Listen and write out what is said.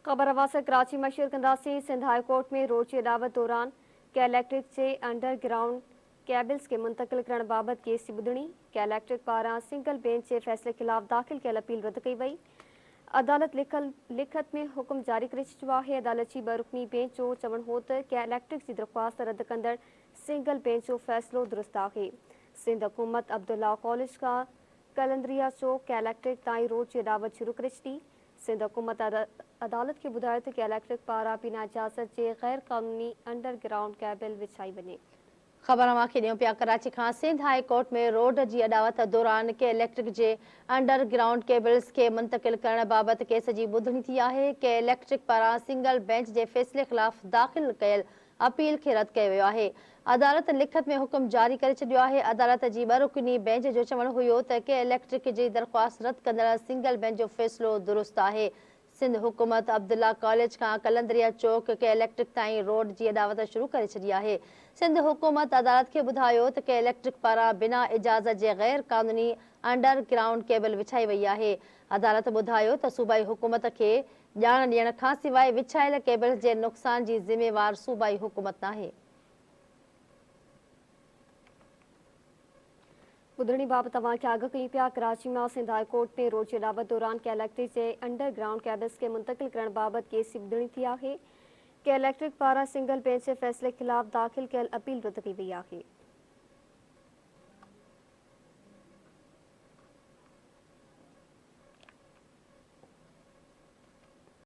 ख़बर अवास कराची मशहूर कंदासी सिंध हाई कोर्ट में रोड की अदावत दौरान कैलेक्ट्रिक से अंडरग्राउंड केबल्स के मुंतकिल करण बाबत केस ॿुधणी कैलेक्ट्रिक पारां सिंगल बेंच के फैसले खिलाफ दाख़िल कयल अपील रद्द कई वई। अदालत लिखत में हुक्म जारी करे छॾियो आहे। अदालत जी रुकनी बेंच जो चवण हो त कैलेक्ट्रिक की दरख्वास्त रद्द कंदड़ सिंगल बेंच जो फैसलो दुरुस्त आहे। सिंध हुकूमत अब्दुल्ला कॉलेज का कलंदरिया चौक कैलेक्ट्रिक ताईं रोड की अदावत शुरू करे छॾी। सिंध हुकूमत अदालत के बुधायो त कैलेक्ट्रिक पारां बिना इजाज़त के गैर कानूनी अंडरग्राउंड केबल विछाई वञे। ख़बर अवांखे ॾियूं पिया कराची खां सिंध हाई कोर्ट में रोड की अदावत दौरान कैलेक्ट्रिक के अंडरग्राउंड केबल्स के मुंतकिल करण बाबत केस की ॿुधणी थी आहे। कैलेक्ट्रिक पारां सिंगल बेंच के फैसले खिलाफ दाख़िल कयल अपील खे रद्द कयो वियो आहे। अदालत लिखत में हुक्म जारी करे छॾियो आहे। अदालत जी रुकनी बेंच जो चवण हुयो त कैलेक्ट्रिक जी दरख्वास्त रद्द कंदड़ सिंगल बेंच जो फैसलो दुरुस्त आहे। सिंध हुकूमत अब्दुल्ला कॉलेज का कलंदरिया चौक कैलेक्ट्रिक ताईं रोड की अदावत शुरू करे छॾी आहे। सिंध हुकूमत अदालत के बुधायो त कैलेक्ट्रिक पारां बिना इजाज़त के गैर कानूनी अंडरग्राउंड केबल विछाई वई आहे। अदालत बुधायो त सूबाई हुकूमत के ॼाण ॾियण खां सवाइ विछायल केबल्स के नुक़सान की ज़िम्मेवार सूबाई हुकूमत नाहे। ॿुधणी बाबति तव्हांखे आगाह कयूं पिया। कराची में सिंध हाई कोर्ट में रोड की अदावत दौरान कैलेक्ट्रिक के अंडरग्राउंड केबल्स के मुंतकिल करण बाबत केस की ॿुधणी थी आहे। कैलेक्ट्रिक पारां सिंगल बेंच के फैसले खिलाफ दाख़िल कयल अपील रद्द कई वई आहे।